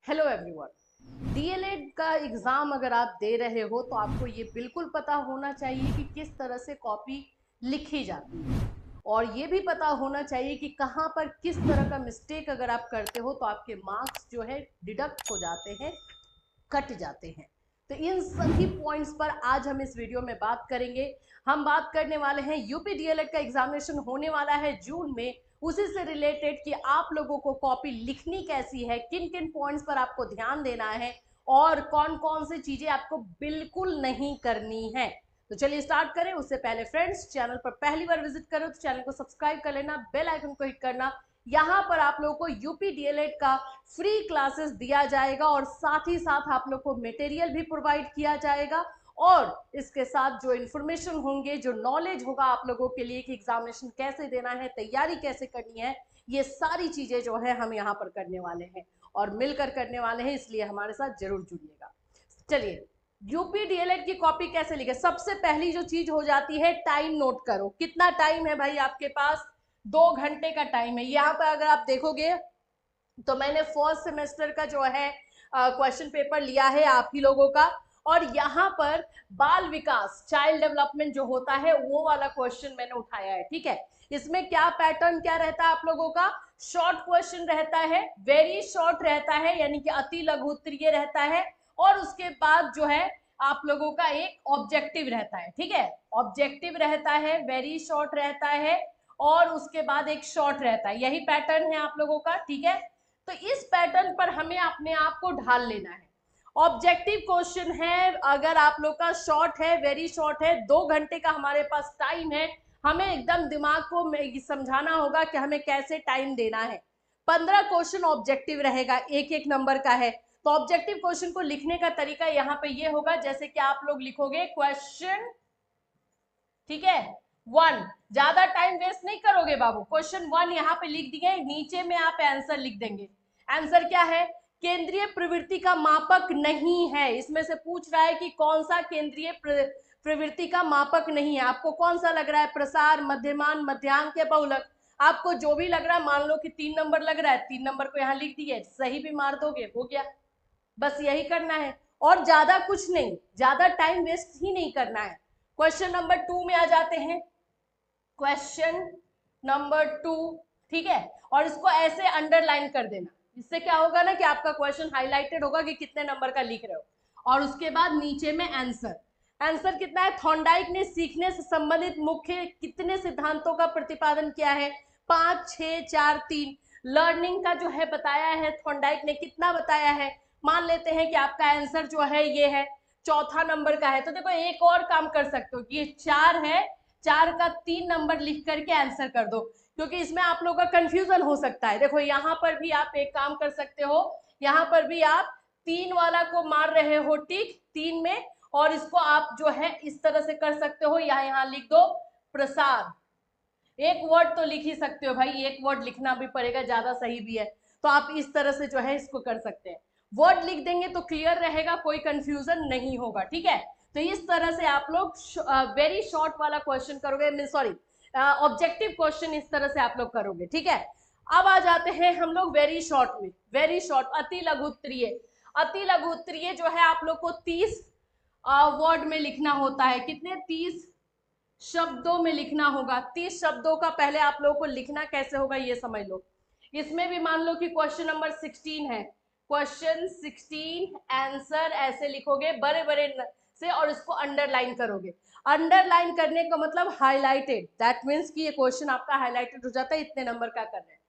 Hello everyone. DElEd का exam अगर आप दे रहे हो तो आपको ये बिल्कुल पता होना चाहिए कि किस तरह से कॉपी लिखी जाती है, और ये भी पता होना चाहिए कि कहाँ पर किस तरह का मिस्टेक अगर आप करते हो तो आपके मार्क्स जो है डिडक्ट हो जाते हैं, कट जाते हैं। तो इन सभी पॉइंट्स पर आज हम इस वीडियो में बात करेंगे। हम बात करने वाले हैं यूपी डीएलएड का एग्जामिनेशन होने वाला है जून में, उसी से रिलेटेड कि आप लोगों को कॉपी लिखनी कैसी है, किन किन पॉइंट्स पर आपको ध्यान देना है और कौन कौन सी चीजें आपको बिल्कुल नहीं करनी है। तो चलिए स्टार्ट करें। उससे पहले फ्रेंड्स, चैनल पर पहली बार विजिट करो तो चैनल को सब्सक्राइब कर लेना, बेल आइकन को हिट करना। यहाँ पर आप लोगों को यूपी डीएलएड का फ्री क्लासेस दिया जाएगा और साथ ही साथ आप लोग को मटेरियल भी प्रोवाइड किया जाएगा, और इसके साथ जो इन्फॉर्मेशन होंगे, जो नॉलेज होगा आप लोगों के लिए कि एग्जामिनेशन कैसे देना है, तैयारी कैसे करनी है, ये सारी चीजें जो है हम यहाँ पर करने वाले हैं और मिलकर करने वाले हैं, इसलिए हमारे साथ जरूर जुड़िएगा। चलिए, यूपी डीएलएड की कॉपी कैसे लिखे। सबसे पहली जो चीज हो जाती है, टाइम नोट करो। कितना टाइम है भाई आपके पास? 2 घंटे का टाइम है। यहाँ पर अगर आप देखोगे तो मैंने फर्स्ट सेमेस्टर का जो है क्वेश्चन पेपर लिया है आप ही लोगों का, और यहाँ पर बाल विकास, चाइल्ड डेवलपमेंट जो होता है वो वाला क्वेश्चन मैंने उठाया है। ठीक है, इसमें क्या पैटर्न क्या रहता है आप लोगों का? शॉर्ट क्वेश्चन रहता है, वेरी शॉर्ट रहता है, यानी कि अति लघु उत्तरीय रहता है, और उसके बाद जो है आप लोगों का एक ऑब्जेक्टिव रहता है। ठीक है, ऑब्जेक्टिव रहता है, वेरी शॉर्ट रहता है, और उसके बाद एक शॉर्ट रहता है। यही पैटर्न है आप लोगों का। ठीक है, तो इस पैटर्न पर हमें अपने आप को ढाल लेना है। ऑब्जेक्टिव क्वेश्चन है, अगर आप लोग का शॉर्ट है, वेरी शॉर्ट है, 2 घंटे का हमारे पास टाइम है, हमें एकदम दिमाग को समझाना होगा कि हमें कैसे टाइम देना है। 15 क्वेश्चन ऑब्जेक्टिव रहेगा, एक एक नंबर का है। तो ऑब्जेक्टिव क्वेश्चन को लिखने का तरीका यहाँ पे ये होगा, जैसे कि आप लोग लिखोगे क्वेश्चन, ठीक है, 1। ज्यादा टाइम वेस्ट नहीं करोगे बाबू। क्वेश्चन 1 यहाँ पे लिख दिए, नीचे में आप आंसर लिख देंगे। आंसर क्या है? केंद्रीय प्रवृत्ति का मापक नहीं है। इसमें से पूछ रहा है कि कौन सा केंद्रीय प्रवृत्ति का मापक नहीं है। आपको कौन सा लग रहा है? प्रसार, मध्यमान, मध्यांक या बहुलक? आपको जो भी लग रहा है, मान लो कि 3 नंबर लग रहा है, 3 नंबर को यहाँ लिख दिए, सही भी मार दोगे, हो गया। बस यही करना है, और ज्यादा कुछ नहीं, ज्यादा टाइम वेस्ट ही नहीं करना है। क्वेश्चन नंबर 2 में आ जाते हैं। क्वेश्चन नंबर 2, ठीक है, और इसको ऐसे अंडरलाइन कर देना। इससे क्या होगा ना कि आपका क्वेश्चन हाईलाइटेड होगा कि कितने नंबर का लिख रहे हो, और उसके बाद नीचे में आंसर। आंसर कितना है? थॉर्नडाइक ने सीखने से संबंधित मुख्य कितने सिद्धांतों का प्रतिपादन किया है? 5, 6, 4, 3। लर्निंग का जो है बताया है थॉर्नडाइक ने, कितना बताया है? मान लेते हैं कि आपका आंसर जो है ये है, चौथा नंबर का है। तो देखो, एक और काम कर सकते हो कि ये 4 है, 4 का 3 नंबर लिख करके आंसर कर दो, क्योंकि इसमें आप लोगों का कंफ्यूजन हो सकता है। देखो, यहाँ पर भी आप एक काम कर सकते हो, यहाँ पर भी आप 3 वाला को मार रहे हो टिक 3 में, और इसको आप जो है इस तरह से कर सकते हो, यहाँ लिख दो प्रसाद। एक वर्ड तो लिख ही सकते हो भाई, एक वर्ड लिखना भी पड़ेगा, ज्यादा सही भी है। तो आप इस तरह से जो है इसको कर सकते हैं। वर्ड लिख देंगे तो क्लियर रहेगा, कोई कंफ्यूजन नहीं होगा। ठीक है, तो इस तरह से आप लोग वेरी शॉर्ट वाला क्वेश्चन करोगे, सॉरी, ऑब्जेक्टिव क्वेश्चन इस तरह से आप लोग करोगे। ठीक है, अब आ जाते हैं हम लोग वेरी शॉर्ट में। वेरी शॉर्ट, अति लघु उत्तरीय। अति लघु उत्तरीय जो है आप लोग को 30 वर्ड में लिखना होता है। कितने? 30 शब्दों में लिखना होगा। 30 शब्दों का पहले आप लोगों को लिखना कैसे होगा ये समझ लो। इसमें भी मान लो कि क्वेश्चन नंबर 16 है, क्वेश्चन 16 आंसर ऐसे लिखोगे बड़े बड़े से, और इसको अंडरलाइन करोगे। अंडरलाइन करने का मतलब हाईलाइटेड, दैट मीन्स कि ये क्वेश्चन आपका हाईलाइटेड हो जाता है, इतने नंबर का कर रहे हैं।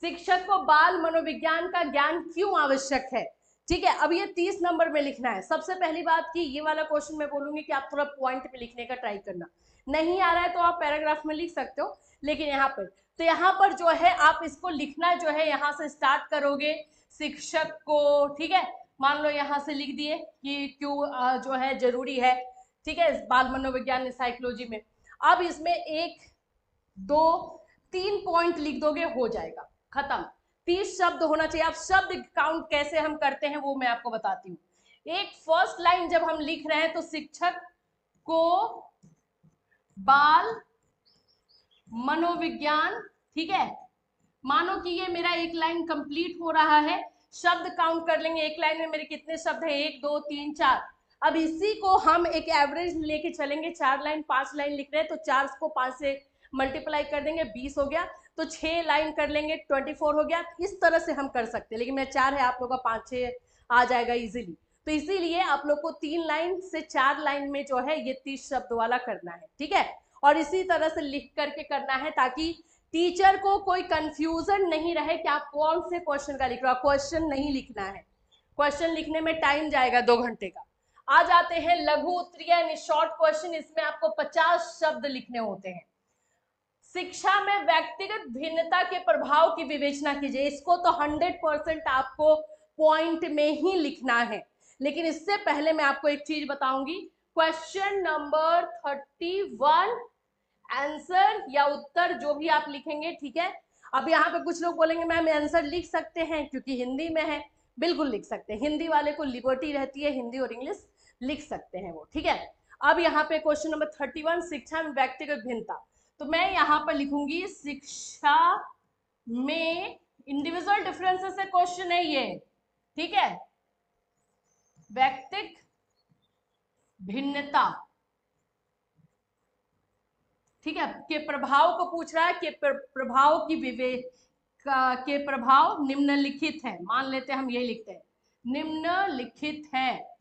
शिक्षक को बाल मनोविज्ञान का ज्ञान क्यों आवश्यक है? ठीक है, अब ये 30 नंबर में लिखना है। सबसे पहली बात कि ये वाला क्वेश्चन मैं बोलूंगी कि आप थोड़ा पॉइंट में लिखने का ट्राई करना। नहीं आ रहा है तो आप पैराग्राफ में लिख सकते हो, लेकिन यहाँ पर तो यहाँ पर जो है आप इसको लिखना जो है यहाँ से स्टार्ट करोगे। शिक्षक को, ठीक है, मान लो यहाँ से लिख दिए कि क्यों जो है जरूरी है। ठीक है, बाल मनोविज्ञान साइकोलॉजी में। अब इसमें 1, 2, 3 पॉइंट लिख दोगे, हो जाएगा, खत्म। 30 शब्द होना चाहिए। आप शब्द काउंट कैसे हम करते हैं वो मैं आपको बताती हूँ। एक फर्स्ट लाइन जब हम लिख रहे हैं तो शिक्षक को बाल मनोविज्ञान, ठीक है, मानो कि ये मेरा एक लाइन कंप्लीट हो रहा है, शब्द काउंट कर लेंगे, एक लाइन में मेरे कितने शब्द हैं, 1 2 3 4। अब इसी को हम एक एवरेज लेके चलेंगे, 4 लाइन 5 लाइन लिख रहे हैं तो 4 को 5 से मल्टीप्लाई कर देंगे, 20 हो गया। तो 6 लाइन कर लेंगे, 24 हो गया। इस तरह से हम कर सकते हैं, लेकिन मैं 4 है, आप लोगों का 5 6 आ जाएगा इजीली। तो इसीलिए आप लोग को 3 लाइन से 4 लाइन में जो है ये 30 शब्द वाला करना है, ठीक है। और इसी तरह से लिख करके करना है ताकि टीचर को कोई कंफ्यूजन नहीं रहे कि आप कौन से क्वेश्चन का लिख रहे हो। क्वेश्चन नहीं लिखना है, क्वेश्चन लिखने में टाइम जाएगा 2 घंटे का। आ जाते हैं लघु उत्तरीय यानी शॉर्ट क्वेश्चन। इसमें आपको 50 शब्द लिखने होते हैं। शिक्षा में व्यक्तिगत भिन्नता के प्रभाव की विवेचना कीजिए। इसको तो 100% आपको पॉइंट में ही लिखना है, लेकिन इससे पहले मैं आपको एक चीज बताऊंगी। क्वेश्चन नंबर 31 आंसर या उत्तर जो भी आप लिखेंगे, ठीक है। अब यहाँ पे कुछ लोग बोलेंगे मैम आंसर लिख सकते हैं क्योंकि हिंदी में है। बिल्कुल लिख सकते हैं, हिंदी वाले को लिबर्टी रहती है, हिंदी और इंग्लिश लिख सकते हैं वो, ठीक है। अब यहाँ पे क्वेश्चन नंबर 31 शिक्षा में व्यक्तिगत भिन्नता, तो मैं यहाँ पर लिखूंगी शिक्षा में इंडिविजुअल डिफरेंसेस से क्वेश्चन है ये, ठीक है। व्यक्तिगत भिन्नता, ठीक है, के प्रभाव को पूछ रहा है कि प्रभाव की विवेक के प्रभाव निम्नलिखित है। मान लेते हैं हम यही लिखते हैं निम्नलिखित है।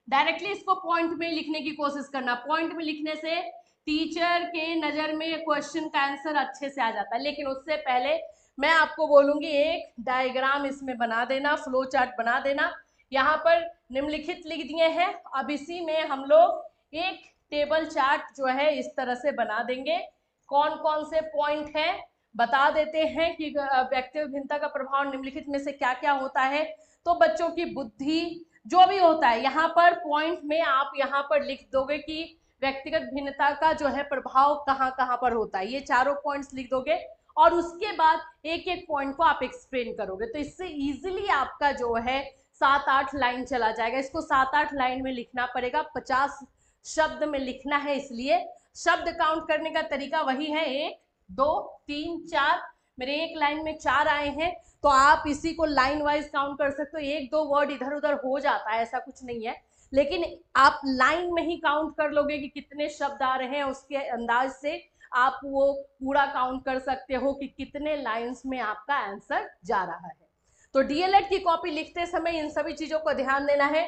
डायरेक्टली इसको पॉइंट में लिखने की कोशिश करना। पॉइंट में लिखने से टीचर के नजर में क्वेश्चन का आंसर अच्छे से आ जाता है। लेकिन उससे पहले मैं आपको बोलूंगी एक डायग्राम इसमें बना देना, फ्लो चार्ट बना देना। यहाँ पर निम्नलिखित लिख दिए हैं। अब इसी में हम लोग एक टेबल चार्ट जो है इस तरह से बना देंगे। कौन कौन से पॉइंट है बता देते हैं कि व्यक्तिगत भिन्नता का प्रभाव निम्नलिखित में से क्या क्या होता है। तो बच्चों की बुद्धि जो भी होता है, यहाँ पर पॉइंट में आप यहाँ पर लिख दोगे कि व्यक्तिगत भिन्नता का जो है प्रभाव कहाँ कहाँ पर होता है। ये चारों पॉइंट्स लिख दोगे और उसके बाद एक एक पॉइंट को आप एक्सप्लेन करोगे। तो इससे इजीली आपका जो है 7-8 लाइन चला जाएगा। इसको 7-8 लाइन में लिखना पड़ेगा, 50 शब्द में लिखना है। इसलिए शब्द काउंट करने का तरीका वही है, 1 2 3 4। मेरे एक लाइन में 4 आए हैं, तो आप इसी को लाइन वाइज काउंट कर सकते हो। 1-2 वर्ड इधर उधर हो जाता है, ऐसा कुछ नहीं है, लेकिन आप लाइन में ही काउंट कर लोगे कि कितने शब्द आ रहे हैं। उसके अंदाज से आप वो पूरा काउंट कर सकते हो कि कितने लाइंस में आपका आंसर जा रहा है। तो डीएलएड की कॉपी लिखते समय इन सभी चीजों को ध्यान देना है।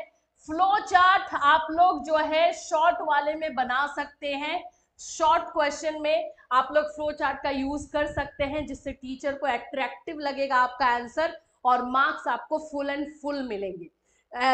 फ्लो चार्ट आप लोग जो है शॉर्ट वाले में बना सकते हैं। शॉर्ट क्वेश्चन में आप लोग फ्लो चार्ट का यूज कर सकते हैं, जिससे टीचर को अट्रैक्टिव लगेगा आपका आंसर और मार्क्स आपको फुल एंड फुल मिलेंगे।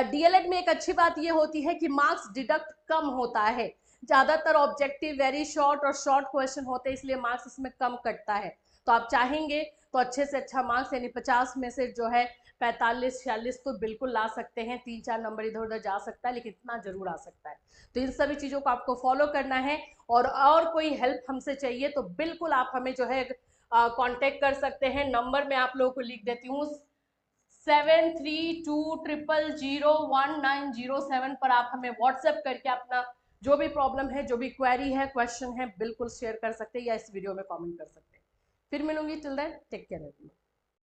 डीएलएड में एक अच्छी बात यह होती है कि मार्क्स डिडक्ट कम होता है। ज्यादातर ऑब्जेक्टिव वेरी शॉर्ट और शॉर्ट क्वेश्चन होते हैं, इसलिए मार्क्स इसमें कम कटता है। तो आप चाहेंगे तो अच्छे से अच्छा मार्क्स यानी 50 में से जो है 45-46 तो बिल्कुल ला सकते हैं। 3-4 नंबर इधर उधर जा सकता है, लेकिन इतना जरूर आ सकता है। तो इन सभी चीजों को आपको फॉलो करना है। और कोई हेल्प हमसे चाहिए तो बिल्कुल आप हमें जो है कांटेक्ट कर सकते हैं। नंबर मैं आप लोगों को लिख देती हूँ, 7320019007 पर आप हमें व्हाट्सएप करके अपना जो भी प्रॉब्लम है, जो भी क्वेरी है, क्वेश्चन है, बिल्कुल शेयर कर सकते हैं या इस वीडियो में कमेंट कर सकते हैं। फिर मिलूंगी, टिल देन टेक केयर।